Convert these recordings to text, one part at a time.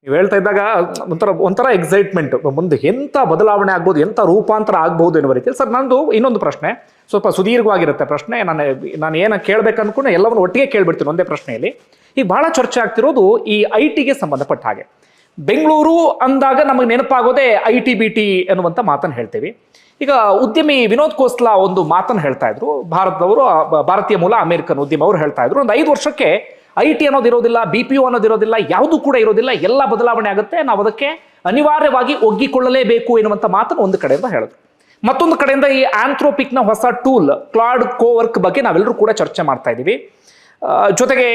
ನೀವು ಹೇಳ್ತಾ ಇದ್ದಾಗ ಒಂಥರ ಒಂಥರ ಎಕ್ಸೈಟ್ಮೆಂಟ್, ಮುಂದೆ ಎಂಥ ಬದಲಾವಣೆ ಆಗ್ಬೋದು, ಎಂಥ ರೂಪಾಂತರ ಆಗ್ಬೋದು ಎನ್ನುವ ರೀತಿಯಲ್ಲಿ. ಸರ್, ನಂದು ಇನ್ನೊಂದು ಪ್ರಶ್ನೆ ಸ್ವಲ್ಪ ಸುದೀರ್ಘವಾಗಿರುತ್ತೆ ಪ್ರಶ್ನೆ. ನಾನು ಏನು ಕೇಳಬೇಕು ಅನ್ಕೊಂಡು ಎಲ್ಲವನ್ನು ಒಟ್ಟಿಗೆ ಕೇಳ್ಬಿಡ್ತೀನಿ ಒಂದೇ ಪ್ರಶ್ನೆಯಲ್ಲಿ. ಈಗ ಬಹಳ ಚರ್ಚೆ ಆಗ್ತಿರೋದು ಈ IT ಗೆ ಸಂಬಂಧಪಟ್ಟ ಹಾಗೆ. ಬೆಂಗಳೂರು ಅಂದಾಗ ನಮಗೆ ನೆನಪಾಗೋದೇ IT-BT ಎನ್ನುವಂಥ ಮಾತನ್ನು ಹೇಳ್ತೀವಿ. ಈಗ ಉದ್ಯಮಿ ವಿನೋದ್ ಖೋಸ್ಲಾ ಒಂದು ಮಾತನ್ನು ಹೇಳ್ತಾ ಇದ್ರು. ಭಾರತೀಯ ಮೂಲ ಅಮೆರಿಕನ್ ಉದ್ಯಮ ಅವರು ಹೇಳ್ತಾ ಇದ್ರು, ಒಂದು 5 ವರ್ಷಕ್ಕೆ IT ಅನ್ನೋದು ಇರೋದಿಲ್ಲ, BPO ಅನ್ನೋದು ಇರೋದಿಲ್ಲ, ಯಾವುದು ಕೂಡ ಇರೋದಿಲ್ಲ, ಎಲ್ಲ ಬದಲಾವಣೆ ಆಗುತ್ತೆ, ನಾವು ಅದಕ್ಕೆ ಅನಿವಾರ್ಯವಾಗಿ ಒಗ್ಗಿಕೊಳ್ಳಲೇಬೇಕು ಎನ್ನುವಂಥ ಮಾತನ್ನು ಒಂದು ಕಡೆಯಿಂದ ಹೇಳಿದ್ರು. ಮತ್ತೊಂದು ಕಡೆಯಿಂದ ಈ ಆಂಥ್ರೋಪಿಕ್ನ ಹೊಸ ಟೂಲ್ ಕ್ಲಾಡ್ ಕೋವರ್ಕ್ ಬಗ್ಗೆ ನಾವೆಲ್ಲರೂ ಕೂಡ ಚರ್ಚೆ ಮಾಡ್ತಾ ಇದ್ದೀವಿ. ಜೊತೆಗೆ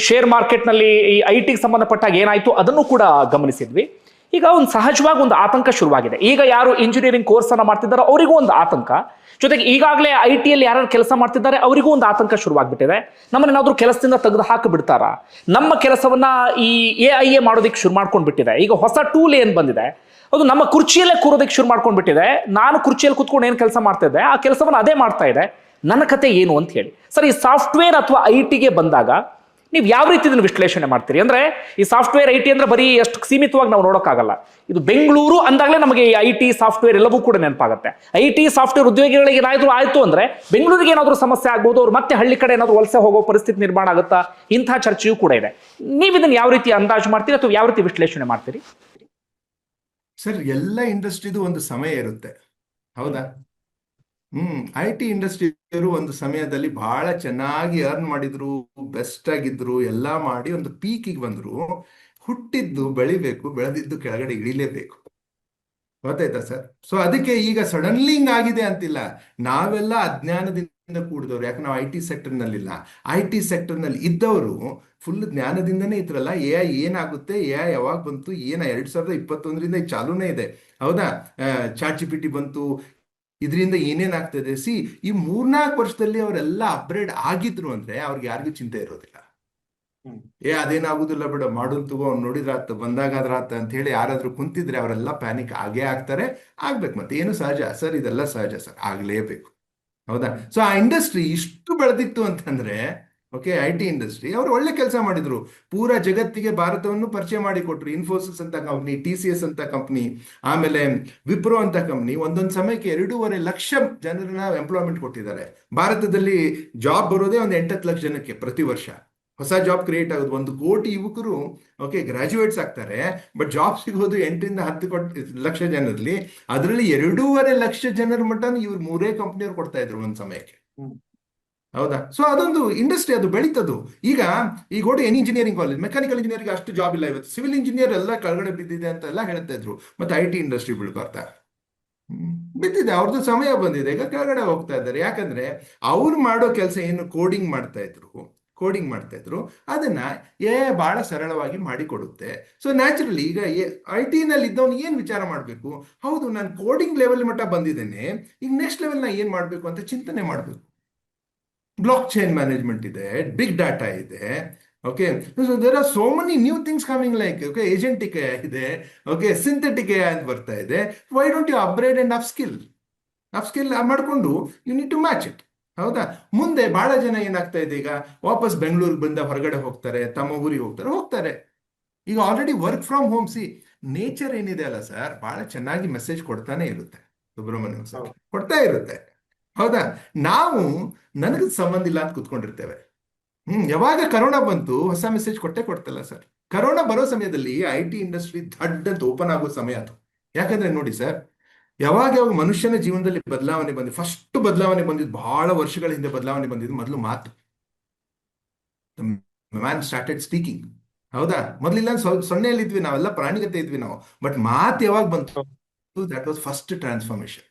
ಶೇರ್ ಮಾರ್ಕೆಟ್ನಲ್ಲಿ ಈ IT-ಗೆ ಸಂಬಂಧಪಟ್ಟಾಗ ಏನಾಯಿತು ಅದನ್ನು ಕೂಡ ಗಮನಿಸಿದ್ವಿ. ಈಗ ಒಂದು ಸಹಜವಾಗಿ ಒಂದು ಆತಂಕ ಶುರುವಾಗಿದೆ. ಈಗ ಯಾರು ಇಂಜಿನಿಯರಿಂಗ್ ಕೋರ್ಸ್ ಅನ್ನು ಮಾಡ್ತಿದ್ದಾರೋ ಅವರಿಗೂ ಒಂದು ಆತಂಕ, ಜೊತೆಗೆ ಈಗಾಗಲೇ IT-ಯಲ್ಲಿ ಯಾರು ಕೆಲಸ ಮಾಡ್ತಿದ್ದಾರೆ ಅವರಿಗೂ ಒಂದು ಆತಂಕ ಶುರುವಾಗ್ಬಿಟ್ಟಿದೆ. ನಮ್ಮನ್ನೇನಾದ್ರೂ ಕೆಲಸದಿಂದ ತೆಗೆದು ಹಾಕಿಬಿಡ್ತಾರ, ನಮ್ಮ ಕೆಲಸವನ್ನ ಈ AI ಮಾಡೋದಕ್ಕೆ ಶುರು ಮಾಡ್ಕೊಂಡ್ಬಿಟ್ಟಿದೆ. ಈಗ ಹೊಸ ಟೂಲ್ ಏನು ಬಂದಿದೆ ಅದು ನಮ್ಮ ಕುರ್ಚಿಯಲ್ಲೇ ಕೂರೋದಕ್ಕೆ ಶುರು ಮಾಡ್ಕೊಂಡ್ಬಿಟ್ಟಿದೆ. ನಾನು ಕುರ್ಚಿಯಲ್ಲಿ ಕೂತ್ಕೊಂಡು ಏನು ಕೆಲಸ ಮಾಡ್ತಾ ಇದ್ದೆ ಆ ಕೆಲಸವನ್ನು ಅದೇ ಮಾಡ್ತಾ ಇದೆ. ನನ್ನ ಕತೆ ಏನು ಅಂತ ಹೇಳಿ. ಸರ್, ಈ ಸಾಫ್ಟ್ವೇರ್ ಅಥವಾ IT-ಗೆ ಬಂದಾಗ ನೀವು ಯಾವ ರೀತಿ ಇದನ್ನು ವಿಶ್ಲೇಷಣೆ ಮಾಡ್ತೀರಿ? ಅಂದ್ರೆ ಈ ಸಾಫ್ಟ್ವೇರ್ IT ಅಂದ್ರೆ ಬರೀ ಅಷ್ಟು ಸೀಮಿತವಾಗಿ ನಾವು ನೋಡೋಕ್ಕಾಗಲ್ಲ. ಇದು ಬೆಂಗಳೂರು ಅಂದಾಗಲೇ ನಮಗೆ IT ಸಾಫ್ಟ್ವೇರ್ ಎಲ್ಲವೂ ಕೂಡ ನೆನಪಾಗುತ್ತೆ. IT ಸಾಫ್ಟ್ವೇರ್ ಉದ್ಯೋಗಿಗಳಿಗೆ ಏನಾದರೂ ಆಯಿತು ಅಂದ್ರೆ ಬೆಂಗಳೂರಿಗೆ ಏನಾದರೂ ಸಮಸ್ಯೆ ಆಗ್ಬೋದು, ಅವ್ರು ಮತ್ತೆ ಹಳ್ಳಿ ಕಡೆ ಏನಾದರೂ ವಲಸೆ ಹೋಗೋ ಪರಿಸ್ಥಿತಿ ನಿರ್ಮಾಣ ಆಗುತ್ತಾ, ಇಂತಹ ಚರ್ಚೆಯೂ ಕೂಡ ಇದೆ. ನೀವು ಇದನ್ನು ಯಾವ ರೀತಿ ಅಂದಾಜು ಮಾಡ್ತೀರಿ ಅಥವಾ ಯಾವ ರೀತಿ ವಿಶ್ಲೇಷಣೆ ಮಾಡ್ತೀರಿ? ಸರ್, ಎಲ್ಲ ಇಂಡಸ್ಟ್ರಿದು ಒಂದು ಸಮಯ ಇರುತ್ತೆ, ಹೌದಾ? IT ಇಂಡಸ್ಟ್ರಿಯವರು ಒಂದು ಸಮಯದಲ್ಲಿ ಬಹಳ ಚೆನ್ನಾಗಿ ಅರ್ನ್ ಮಾಡಿದ್ರು, ಬೆಸ್ಟ್ ಆಗಿದ್ರು, ಎಲ್ಲ ಮಾಡಿ ಒಂದು ಪೀಕಿಗೆ ಬಂದ್ರು. ಹುಟ್ಟಿದ್ದು ಬೆಳಿಬೇಕು, ಬೆಳೆದಿದ್ದು ಕೆಳಗಡೆ ಇಳಿಲೇಬೇಕು. ಗೊತ್ತಾಯ್ತಾ ಸರ್? ಸೊ ಅದಕ್ಕೆ ಈಗ ಸಡನ್ಲಿ ಆಗಿದೆ ಅಂತಿಲ್ಲ. ನಾವೆಲ್ಲ ಅಜ್ಞಾನದಿಂದ ಕೂಡಿದವ್ರು, ಯಾಕೆ ನಾವು IT ಸೆಕ್ಟರ್ನಲ್ಲಿಲ್ಲ. IT ಸೆಕ್ಟರ್ನಲ್ಲಿ ಇದ್ದವರು ಫುಲ್ ಜ್ಞಾನದಿಂದನೇ ಇದ್ರಲ್ಲ. AI ಏನಾಗುತ್ತೆ, AI ಯಾವಾಗ ಬಂತು, 2021ರಿಂದ ಚಾಲೂನೇ ಇದೆ, ಹೌದಾ? ChatGPT ಬಂತು, ಇದರಿಂದ ಏನೇನಾಗ್ತದೆ. ಈ 3-4 ವರ್ಷದಲ್ಲಿ ಅವರೆಲ್ಲ ಅಪ್ಗ್ರೇಡ್ ಆಗಿದ್ರು ಅಂದ್ರೆ ಅವ್ರಿಗೆ ಯಾರಿಗೂ ಚಿಂತೆ ಇರೋದಿಲ್ಲ. ಅದೇನಾಗುದಿಲ್ಲ ಬಿಡ, ಮಾಡೋನ್ ತಗೋ, ಅವ್ನು ನೋಡಿದ್ರಾತ, ಬಂದಾಗಾದ್ರಾತ ಅಂತ ಹೇಳಿ ಯಾರಾದ್ರೂ ಕುಂತಿದ್ರೆ ಅವರೆಲ್ಲ ಪ್ಯಾನಿಕ್ ಆಗೇ ಆಗ್ತಾರೆ. ಆಗ್ಬೇಕು, ಮತ್ತೆ ಏನು ಸಹಜ ಸರ್, ಇದೆಲ್ಲ ಸಹಜ ಸರ್, ಆಗ್ಲೇಬೇಕು, ಹೌದಾ? ಸೊ ಆ ಇಂಡಸ್ಟ್ರಿ ಇಷ್ಟು ಬೆಳೆದಿತ್ತು ಅಂತಂದ್ರೆ, ಓಕೆ, IT ಇಂಡಸ್ಟ್ರಿ ಅವರು ಒಳ್ಳೆ ಕೆಲಸ ಮಾಡಿದ್ರು, ಪೂರಾ ಜಗತ್ತಿಗೆ ಭಾರತವನ್ನು ಪರಿಚಯ ಮಾಡಿಕೊಟ್ರು. ಇನ್ಫೋಸಿಸ್ ಅಂತ ಕಂಪ್ನಿ, TCS ಅಂತ ಕಂಪ್ನಿ, ಆಮೇಲೆ ವಿಪ್ರೋ ಅಂತ ಕಂಪ್ನಿ ಒಂದೊಂದು ಸಮಯಕ್ಕೆ 2.5 ಲಕ್ಷ ಜನರನ್ನ ಎಂಪ್ಲಾಯ್ಮೆಂಟ್ ಕೊಟ್ಟಿದ್ದಾರೆ. ಭಾರತದಲ್ಲಿ ಜಾಬ್ ಬರೋದೇ ಒಂದು 8-10 ಲಕ್ಷ ಜನಕ್ಕೆ ಪ್ರತಿ ವರ್ಷ. ಹೊಸ ಜಾಬ್ ಕ್ರಿಯೇಟ್ ಆಗೋದು 1 ಕೋಟಿ ಯುವಕರು, ಓಕೆ, ಗ್ರಾಜುಯೇಟ್ಸ್ ಆಗ್ತಾರೆ. ಬಟ್ ಜಾಬ್ ಸಿಗೋದು 8-10 ಲಕ್ಷ ಜನರಲ್ಲಿ. ಅದರಲ್ಲಿ 2.5 ಲಕ್ಷ ಜನರ ಮಟ್ಟ ಇವ್ರು 3 ಕಂಪ್ನಿಯವ್ರು ಕೊಡ್ತಾ ಇದ್ರು ಒಂದ್ ಸಮಯಕ್ಕೆ, ಹೌದಾ? ಸೊ ಅದೊಂದು ಇಂಡಸ್ಟ್ರಿ, ಅದು ಬೆಳೀತದು. ಈಗ ಓಡಿ any engineering college, mechanical engineering ಅಷ್ಟು ಜಾಬ್ ಇಲ್ಲ ಇವತ್ತು. ಸಿವಿಲ್ ಇಂಜಿನಿಯರ್ ಎಲ್ಲ ಕೆಳಗಡೆ ಬಿದ್ದಿದೆ ಅಂತ ಎಲ್ಲ ಹೇಳ್ತಾ ಇದ್ರು. ಮತ್ತೆ IT ಇಂಡಸ್ಟ್ರಿ ಬೀಳ್ಬಾರ್ತಾ? ಬಿದ್ದಿದೆ, ಅವ್ರದ್ದು ಸಮಯ ಬಂದಿದೆ, ಈಗ ಕೆಳಗಡೆ ಹೋಗ್ತಾ ಇದ್ದಾರೆ. ಯಾಕಂದ್ರೆ ಅವ್ರು ಮಾಡೋ ಕೆಲಸ ಏನು, ಕೋಡಿಂಗ್ ಮಾಡ್ತಾ ಇದ್ರು, ಅದನ್ನ ಬಹಳ ಸರಳವಾಗಿ ಮಾಡಿಕೊಡುತ್ತೆ. ಸೊ ನ್ಯಾಚುರಲಿ ಈಗ IT ನಲ್ಲಿ ಇದ್ದವನು ಏನ್ ವಿಚಾರ ಮಾಡ್ಬೇಕು, ಹೌದು ನಾನು ಕೋಡಿಂಗ್ ಲೆವೆಲ್ ಮಟ್ಟ ಬಂದಿದ್ದೇನೆ, ಈಗ ನೆಕ್ಸ್ಟ್ ಲೆವೆಲ್ ನಾ ಏನ್ ಮಾಡ್ಬೇಕು ಅಂತ ಚಿಂತನೆ ಮಾಡ್ಬೇಕು. ಬ್ಲಾಕ್ ಚೈನ್ ಮ್ಯಾನೇಜ್ಮೆಂಟ್ ಇದೆ, ಬಿಗ್ ಡಾಟಾ ಇದೆ, okay. So there are so many new things coming, like okay, agentic ಇದೆ, ಓಕೆ, ಸಿಂಥೆಟಿಕ್ AI ಅಂತ ಬರ್ತಾ ಇದೆ. Why don't you upgrade and upskill ಮಾಡಿಕೊಂಡು you need to match it, ಹೌದಾ? ಮುಂದೆ ಬಹಳ ಜನ ಏನಾಗ್ತಾ ಇದೆ, ಈಗ ವಾಪಸ್ ಬೆಂಗಳೂರಿಗೆ ಬಂದ ಹೊರಗಡೆ ಹೋಗ್ತಾರೆ, ತಮ್ಮ ಊರಿಗೆ ಹೋಗ್ತಾರೆ. ಈಗ already work from home. Nature ಏನಿದೆ ಅಲ್ಲ ಸರ್, ಬಹಳ ಚೆನ್ನಾಗಿ ಮೆಸೇಜ್ ಕೊಡ್ತಾನೆ ಇರುತ್ತೆ, ಸುಬ್ರಹ್ಮಣ್ಯಂ ಸರ್ ಕೊಡ್ತಾ ಇರುತ್ತೆ, ಹೌದಾ? ನಾವು ನನಗೆ ಸಂಬಂಧ ಇಲ್ಲ ಅಂತ ಕುತ್ಕೊಂಡಿರ್ತೇವೆ. ಯಾವಾಗ ಕರೋನಾ ಬಂತು ಹೊಸ ಮೆಸೇಜ್ ಕೊಡ್ತಲ್ಲ ಸರ್. ಕರೋನಾ ಬರೋ ಸಮಯದಲ್ಲಿ IT ಇಂಡಸ್ಟ್ರಿ ದೊಡ್ಡ ಓಪನ್ ಆಗೋ ಸಮಯ ಅದು. ಯಾಕಂದ್ರೆ ನೋಡಿ ಸರ್, ಯಾವಾಗ ಮನುಷ್ಯನ ಜೀವನದಲ್ಲಿ ಬದಲಾವಣೆ ಬಂದಿದ್ದು, ಫಸ್ಟ್ ಬದಲಾವಣೆ ಬಂದಿದ್ದು ಬಹಳ ವರ್ಷಗಳ ಹಿಂದೆ ಬದಲಾವಣೆ ಬಂದಿದ್ದು ಮೊದಲು ಮಾತು. ಮ್ಯಾನ್ ಸ್ಟಾರ್ಟೆಡ್ ಸ್ಪೀಕಿಂಗ್, ಹೌದಾ? ಮೊದಲಿಲ್ಲ ಸೊನ್ನೆಯಲ್ಲಿ ಇದ್ವಿ ನಾವೆಲ್ಲ, ಪ್ರಾಣಿಗತೆ ಇದ್ವಿ ನಾವು. ಬಟ್ ಮಾತು ಯಾವಾಗ ಬಂತು, ದಟ್ ವಾಸ್ ಫಸ್ಟ್ ಟ್ರಾನ್ಸ್ಫಾರ್ಮೇಶನ್.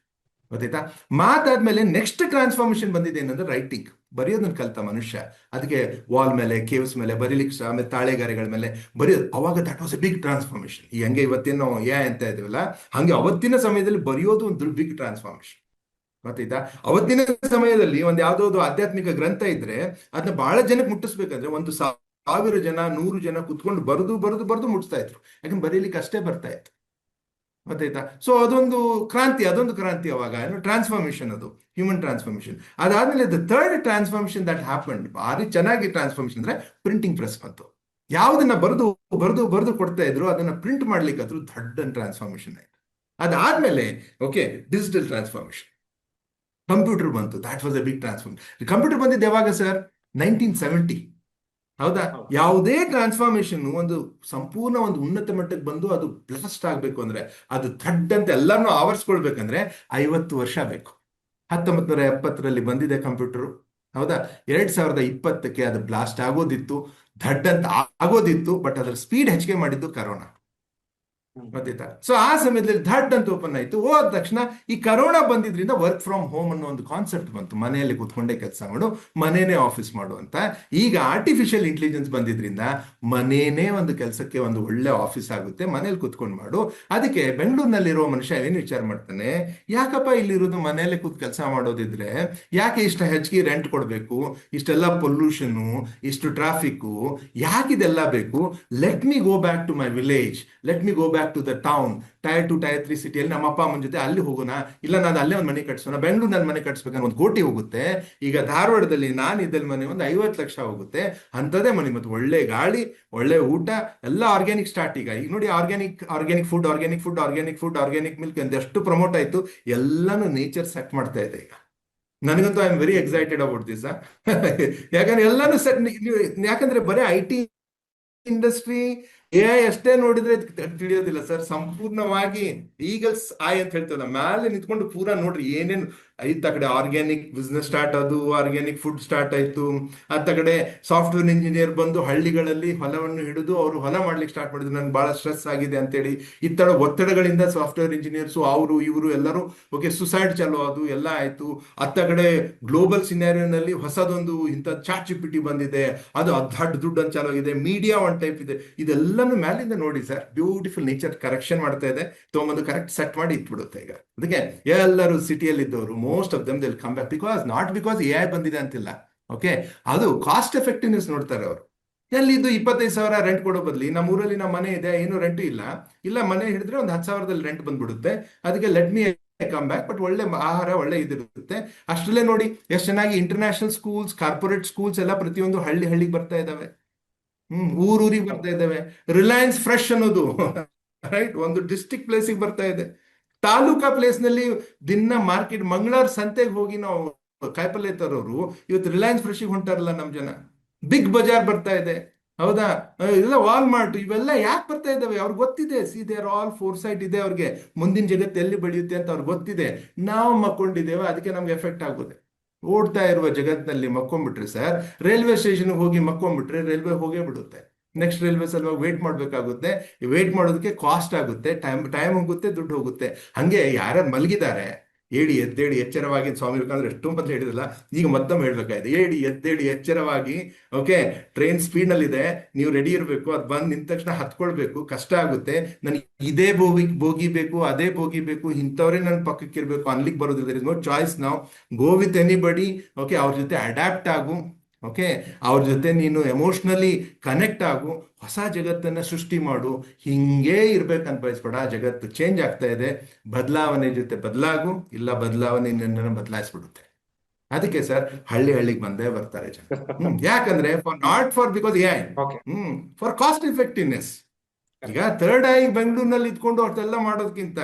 ಗೊತ್ತಾಯ್ತಾ? ಮಾತಾದ್ಮೇಲೆ ನೆಕ್ಸ್ಟ್ ಟ್ರಾನ್ಸ್ಫಾರ್ಮೇಶನ್ ಬಂದಿದೆ ಏನಂದ್ರೆ ರೈಟಿಂಗ್, ಬರೆಯೋದನ್ನ ಕಲ್ತ ಮನುಷ್ಯ. ಅದಕ್ಕೆ ವಾಲ್ ಮೇಲೆ, ಕೇವ್ಸ್ ಮೇಲೆ ಬರೀಲಿಕ್ಕೆ, ಆಮೇಲೆ ತಾಳೆಗಾರೆಗಳ ಮೇಲೆ ಬರೆಯೋದು. ಅವಾಗ that was a big transformation. ಈ ಹಂಗೆ ಇವತ್ತೇನು ಅಂತ ಇದೀವಲ್ಲ, ಹಂಗೆ ಅವತ್ತಿನ ಸಮಯದಲ್ಲಿ ಬರೆಯೋದು ಒಂದು ಬಿಗ್ ಟ್ರಾನ್ಸ್ಫಾರ್ಮೇಶನ್. ಗೊತ್ತಾಯ್ತಾ? ಅವತ್ತಿನ ಸಮಯದಲ್ಲಿ ಒಂದು ಯಾವ್ದೋ ಆಧ್ಯಾತ್ಮಿಕ ಗ್ರಂಥ ಇದ್ರೆ ಅದನ್ನ ಬಹಳ ಜನಕ್ಕೆ ಮುಟ್ಟಿಸ್ಬೇಕಂದ್ರೆ 1,000 ಜನ, 100 ಜನ ಕುತ್ಕೊಂಡು ಬರೆದು ಮುಟ್ಟಿಸ್ತಾ ಇದ್ರು. ಯಾಕಂದ್ರೆ ಬರೀಲಿಕ್ಕೆ ಅಷ್ಟೇ ಬರ್ತಾ ಇತ್ತು. ಗೊತ್ತಾಯ್ತಾ? ಸೊ ಅದೊಂದು ಕ್ರಾಂತಿ ಅವಾಗ ಟ್ರಾನ್ಸ್ಫಾರ್ಮೇಶನ್, ಅದು ಹ್ಯೂಮನ್ ಟ್ರಾನ್ಸ್ಫಾರ್ಮೇಶನ್. ಅದಾದ್ಮೇಲೆ the third transformation that happened, ಭಾರಿ ಚೆನ್ನಾಗಿ ಟ್ರಾನ್ಸ್ಫಾರ್ಮೇಶನ್ ಅಂದ್ರೆ ಪ್ರಿಂಟಿಂಗ್ ಪ್ರೆಸ್ ಬಂತು. ಯಾವುದನ್ನ ಬರೆದು ಬರೆದು ಬರೆದು ಕೊಡ್ತಾ ಇದ್ರು, ಅದನ್ನ ಪ್ರಿಂಟ್ ಮಾಡ್ಲಿಕ್ಕೆ ಅದ್ರ ದೊಡ್ಡ ಟ್ರಾನ್ಸ್ಫಾರ್ಮೇಶನ್ ಆಯ್ತು. ಅದಾದ್ಮೇಲೆ ಓಕೆ ಡಿಜಿಟಲ್ ಟ್ರಾನ್ಸ್ಫಾರ್ಮೇಶನ್, ಕಂಪ್ಯೂಟರ್ ಬಂತು. That was a big transformation. Computer ಬಂದಿದ್ದು ಯಾವಾಗ ಸರ್? 1970. ಹೌದಾ? ಹೌದು. ಯಾವುದೇ ಟ್ರಾನ್ಸ್ಫಾರ್ಮೇಶನ್ ಒಂದು ಸಂಪೂರ್ಣ ಒಂದು ಉನ್ನತ ಮಟ್ಟಕ್ಕೆ ಬಂದು ಅದು ಬ್ಲಾಸ್ಟ್ ಆಗ್ಬೇಕು ಅಂದ್ರೆ, ಅದು ಥಡ್ಡಂತೆ ಎಲ್ಲರನ್ನೂ ಆವರಿಸ್ಕೊಳ್ಬೇಕಂದ್ರೆ 50 ವರ್ಷ ಬೇಕು. 1970ರಲ್ಲಿ ಬಂದಿದೆ ಕಂಪ್ಯೂಟರ್. ಹೌದಾ? 2020ಕ್ಕೆ ಅದು ಬ್ಲಾಸ್ಟ್ ಆಗೋದಿತ್ತು, ಥಡ್ ಅಂತ ಆಗೋದಿತ್ತು. ಬಟ್ ಅದರ ಸ್ಪೀಡ್ ಹೆಚ್ಚಿಗೆ ಮಾಡಿದ್ದು ಕರೋನಾ. ಗೊತ್ತಾಯ್ತಾ? ಸೊ ಆ ಸಮಯದಲ್ಲಿ ಧಡ್ ಅಂತ ಓಪನ್ ಆಯ್ತು. ಹೋದ ತಕ್ಷಣ ಈ ಕರೋನಾ ಬಂದಿದ್ರಿಂದ ವರ್ಕ್ ಫ್ರಮ್ ಹೋಮ್ ಅನ್ನೋ ಒಂದು ಕಾನ್ಸೆಪ್ಟ್ ಬಂತು. ಮನೆಯಲ್ಲಿ ಕೂತ್ಕೊಂಡೇ ಕೆಲಸ ಮಾಡು, ಮನೇನೆ ಆಫೀಸ್ ಮಾಡು ಅಂತ. ಈಗ ಆರ್ಟಿಫಿಷಿಯಲ್ ಇಂಟೆಲಿಜೆನ್ಸ್ ಬಂದಿದ್ರಿಂದ ಮನೇನೆ ಒಂದು ಕೆಲಸಕ್ಕೆ ಒಂದು ಒಳ್ಳೆ ಆಫೀಸ್ ಆಗುತ್ತೆ, ಮನೇಲಿ ಕೂತ್ಕೊಂಡು ಮಾಡು. ಅದಕ್ಕೆ ಬೆಂಗಳೂರಿನಲ್ಲಿರೋ ಮನುಷ್ಯ ಏನು ವಿಚಾರ ಮಾಡ್ತಾನೆ, ಯಾಕಪ್ಪ ಇಲ್ಲಿರೋದು ಮನೆಯಲ್ಲೇ ಕೂತ್ ಕೆಲಸ ಮಾಡೋದಿದ್ರೆ ಯಾಕೆ ಇಷ್ಟ ಹೆಚ್ಚಿಗೆ ರೆಂಟ್ ಕೊಡಬೇಕು, ಇಷ್ಟೆಲ್ಲ ಪೊಲ್ಯೂಷನು, ಇಷ್ಟು ಟ್ರಾಫಿಕ್ಕು, ಯಾಕಿದೆಲ್ಲ ಬೇಕು? Let me go back to my village, let me go back to the town, tier 2 tier 3 ಸಿಟಿಯಲ್ಲಿ ನಮ್ಮ ಅಪ್ಪ ಅಮ್ಮನ ಜೊತೆ ಅಲ್ಲಿ ಹೋಗೋಣ. ಇಲ್ಲ ನಾನು ಅಲ್ಲೇ ಒಂದು ಮನೆ ಕಟ್ಸೋಣ. ಬೆಂಗಳೂರು ನನ್ನ ಮನೆ ಕಟ್ಸ್ಬೇಕಂದ್ರೆ 1 ಕೋಟಿ ಹೋಗುತ್ತೆ. ಈಗ ಧಾರವಾಡದಲ್ಲಿ ನಾನು ಇದ್ದಲ್ಲಿ ಮನೆ ಒಂದು 50 ಲಕ್ಷ ಹೋಗುತ್ತೆ. ಅಂಥದ್ದೇ ಮನೆ, ಮತ್ತು ಒಳ್ಳೆ ಗಾಳಿ, ಒಳ್ಳೆ ಊಟ, ಎಲ್ಲ ಆರ್ಗ್ಯಾನಿಕ್ ಸ್ಟಾರ್ಟ್. ಈಗ ನೋಡಿ, organic food, organic food, organic food, organic milk ಎಷ್ಟು ಪ್ರಮೋಟ್ ಆಯ್ತು. ಎಲ್ಲಾನು ನೇಚರ್ ಸೆಟ್ ಮಾಡ್ತಾ ಇದೆ ಈಗ. ನನಗಂತೂ I am very excited about this. ಯಾಕಂದ್ರೆ ಎಲ್ಲಾನು ಸೆಟ್. ಯಾಕಂದ್ರೆ ಬರೀ IT ಇಂಡಸ್ಟ್ರಿ, AI ಅಷ್ಟೇ ನೋಡಿದ್ರೆ ತಿಳಿಯೋದಿಲ್ಲ ಸರ್. ಸಂಪೂರ್ಣವಾಗಿ ಈಗಲ್ಸ್ ಆಯ್ ಅಂತ ಹೇಳ್ತದ ಮೇಲೆ ನಿಂತ್ಕೊಂಡು ಪೂರಾ ನೋಡ್ರಿ ಏನೇನು ಐತ ಕಡೆ ಆರ್ಗ್ಯಾನಿಕ್ ಬಿಸ್ನೆಸ್ ಸ್ಟಾರ್ಟ್ ಆದು, ಆರ್ಗ್ಯಾನಿಕ್ ಫುಡ್ ಸ್ಟಾರ್ಟ್ ಆಯ್ತು. ಅತ್ತ ಕಡೆ ಸಾಫ್ಟ್ವೇರ್ ಇಂಜಿನಿಯರ್ ಬಂದು ಹಳ್ಳಿಗಳಲ್ಲಿ ಹೊಲವನ್ನು ಹಿಡಿದು ಅವರು ಹೊಲ ಮಾಡ್ಲಿಕ್ಕೆ ಸ್ಟಾರ್ಟ್ ಮಾಡಿದ್ರು. ನನ್ಗೆ ಬಹಳ ಸ್ಟ್ರೆಸ್ ಆಗಿದೆ ಅಂತೇಳಿ ಇತ್ತ ಒತ್ತಡಗಳಿಂದ ಸಾಫ್ಟ್ವೇರ್ ಇಂಜಿನಿಯರ್ಸ್ ಅವರು ಇವರು ಎಲ್ಲರೂ ಓಕೆ ಸುಸೈಡ್ ಚಾಲೂ ಅದು ಎಲ್ಲ ಆಯ್ತು. ಅತ್ತ ಕಡೆ ಗ್ಲೋಬಲ್ ಸಿನಾರಿಯೋನಲ್ಲಿ ಹೊಸದೊಂದು ಇಂಥ ChatGPT ಬಂದಿದೆ, ಅದು ದೊಡ್ಡ ದುಡ್ಡು ಅಂತ ಚಾಲೂ ಆಗಿದೆ. ಮೀಡಿಯಾ ಒನ್ ಟೈಪ್ ಇದೆ. ಇದೆಲ್ಲಾನು ಮ್ಯಾಲಿಂದ ನೋಡಿ ಸರ್, ಬ್ಯೂಟಿಫುಲ್ ನೇಚರ್ ಕರೆಕ್ಷನ್ ಮಾಡ್ತಾ ಇದೆ, ತೊಗೊಂಬಂದು ಕರೆಕ್ಟ್ ಸೆಟ್ ಮಾಡಿ ಇಟ್ಬಿಡುತ್ತೆ. ಈಗ ಅದಕ್ಕೆ ಎಲ್ಲರೂ ಸಿಟಿಯಲ್ಲಿ ಇದ್ದವರು most of them will come back, because not because AI ಬಂದಿದೆ ಅಂತಿಲ್ಲ. ಓಕೆ, ಅದು ಕಾಸ್ಟ್ ಎಫೆಕ್ಟಿವ್ನೆಸ್ ನೋಡ್ತಾರೆ ಅವರು. ಎಲ್ಲಿದ್ದು 25,000 ರೆಂಟ್ ಕೊಡೋ ಬದಲಿ ನಮ್ಮ ಊರಲ್ಲಿ ನಮ್ಮ ಮನೆ ಇದೆ, ಏನು ರೆಂಟು ಇಲ್ಲ, ಇಲ್ಲ ಮನೆ ಹಿಡಿದ್ರೆ ಒಂದು 10,000ದಲ್ಲಿ ರೆಂಟ್ ಬಂದ್ಬಿಡುತ್ತೆ. ಅದಕ್ಕೆ let me come back, but ಒಳ್ಳೆ ಆಹಾರ, ಒಳ್ಳೆ ಇದಿರುತ್ತೆ. ಅಷ್ಟರಲ್ಲೇ ನೋಡಿ ಎಷ್ಟು ಚೆನ್ನಾಗಿ ಇಂಟರ್ನ್ಯಾಷನಲ್ ಸ್ಕೂಲ್ಸ್, ಕಾರ್ಪೊರೇಟ್ ಸ್ಕೂಲ್ಸ್ ಎಲ್ಲ ಪ್ರತಿಯೊಂದು ಹಳ್ಳಿಗೆ ಬರ್ತಾ ಇದಾವೆ. ಊರೂರಿಗೆ ಬರ್ತಾ ಇದ್ದಾವೆ. ರಿಲಯನ್ಸ್ ಫ್ರೆಶ್ ಅನ್ನೋದು ರೈಟ್ ಒಂದು ಡಿಸ್ಟ್ರಿಕ್ಟ್ ಪ್ಲೇಸಿಗೆ ಬರ್ತಾ ಇದೆ. ತಾಲೂಕಾ ಪ್ಲೇಸ್ ನಲ್ಲಿ ದಿನ ಮಾರ್ಕೆಟ್, ಮಂಗಳವಾರ ಸಂತೆಗೆ ಹೋಗಿ ನಾವು ಕಾಯಿಪಲ್ಲೆ ತರೋರು ಇವತ್ತು ರಿಲಯನ್ಸ್ ಫ್ರೆಶಿಗೆ ಹೊಂಟಾರಲ್ಲ ನಮ್ಮ ಜನ. ಬಿಗ್ ಬಜಾರ್ ಬರ್ತಾ ಇದೆ. ಹೌದಾ? ಇಲ್ಲ ವಾಲ್ಮಾರ್ಟ್, ಇವೆಲ್ಲ ಯಾಕೆ ಬರ್ತಾ ಇದ್ದಾವೆ? ಅವ್ರಿಗೆ ಗೊತ್ತಿದೆ, ಸಿ ದೇ ಆರ್ ಆಲ್ ಫೋರ್ಸೈಟ್ ಇದೆ ಅವ್ರಿಗೆ, ಮುಂದಿನ ಜಗತ್ತು ಎಲ್ಲಿ ಬೆಳೆಯುತ್ತೆ ಅಂತ ಅವ್ರಿಗೆ ಗೊತ್ತಿದೆ. ನಾವು ಮಕ್ಕೊಂಡಿದ್ದೇವೆ, ಅದಕ್ಕೆ ನಮ್ಗೆ ಎಫೆಕ್ಟ್ ಆಗೋದೆ. ಓಡ್ತಾ ಇರುವ ಜಗತ್ತಿನಲ್ಲಿ ಮಕ್ಕೊಂಡ್ಬಿಟ್ರೆ ಸರ್, ರೈಲ್ವೆ ಸ್ಟೇಷನ್ ಹೋಗಿ ಮಕ್ಕೊಂಡ್ಬಿಟ್ರೆ ರೈಲ್ವೆ ಹೋಗೇ ಬಿಡುತ್ತೆ. ನೆಕ್ಸ್ಟ್ ರೈಲ್ವೆ ಸಲುವಾಗಿ ವೇಟ್ ಮಾಡ್ಬೇಕಾಗುತ್ತೆ. ವೇಟ್ ಮಾಡೋದಕ್ಕೆ ಕಾಸ್ಟ್ ಆಗುತ್ತೆ, ಟೈಮ್ ಹೋಗುತ್ತೆ, ದುಡ್ಡು ಹೋಗುತ್ತೆ. ಹಂಗೆ ಯಾರ್ಯಾರು ಮಲಗಿದ್ದಾರೆ, ಏಡಿ ಎದ್ದೇಳಿ ಎಚ್ಚರವಾಗಿ, ಸ್ವಾಮಿ ವಿವೇಕಾನಂದರು ಎಷ್ಟು ಮೊದಲು ಹೇಳಿದ್ರಲ್ಲ, ಈಗ ಮತ್ತೊಮ್ಮೆ ಹೇಳ್ಬೇಕಾಗಿದೆ, ಏಡಿ ಎದ್ದೇಳಿ ಎಚ್ಚರವಾಗಿ. ಓಕೆ, ಟ್ರೈನ್ ಸ್ಪೀಡ್ ನಲ್ಲಿ ಇದೆ, ನೀವು ರೆಡಿ ಇರಬೇಕು. ಅದು ಬಂದು ನಿಂತ ತಕ್ಷಣ ಹತ್ಕೊಳ್ಬೇಕು, ಕಷ್ಟ ಆಗುತ್ತೆ. ನನಗೆ ಇದೇ ಬೋಗಿ ಬೇಕು, ಅದೇ ಬೋಗಿ ಬೇಕು, ಇಂಥವ್ರೇ ನನ್ನ ಪಕ್ಕಕ್ಕೆ ಇರಬೇಕು ಅನ್ಲಿಕ್ಕೆ ಬರೋದಿಲ್ಲ. There is no choice. ನಾವು ಗೋ ವಿತ್ ಎನಿಬಡಿ. ಓಕೆ, ಅವ್ರ ಜೊತೆ ಅಡ್ಯಾಪ್ಟ್ ಆಗು. ಓಕೆ, ಅವ್ರ ಜೊತೆ ನೀನು ಎಮೋಷ್ನಲಿ ಕನೆಕ್ಟ್ ಆಗು, ಹೊಸ ಜಗತ್ತನ್ನ ಸೃಷ್ಟಿ ಮಾಡು. ಹಿಂಗೇ ಇರ್ಬೇಕಂತ ಬಯಸ್ಬೇಡ. ಜಗತ್ತು ಚೇಂಜ್ ಆಗ್ತಾ ಇದೆ, ಬದಲಾವಣೆ ಜೊತೆ ಬದಲಾಗು, ಇಲ್ಲ ಬದಲಾವಣೆ ನಿನ್ನನ್ನು ಬದಲಾಯಿಸ್ಬಿಡುತ್ತೆ. ಅದಕ್ಕೆ ಸರ್ ಹಳ್ಳಿಗೆ ಬಂದೇ ಬರ್ತಾರೆ ಜನ. ಯಾಕಂದ್ರೆ not for because AI, for cost effectiveness. ಈಗ ಥರ್ಡ್ ಐ ಬೆಂಗಳೂರಿನಲ್ಲಿ ಇದ್ಕೊಂಡು ಅವ್ರದ್ದೆಲ್ಲ ಮಾಡೋದಕ್ಕಿಂತ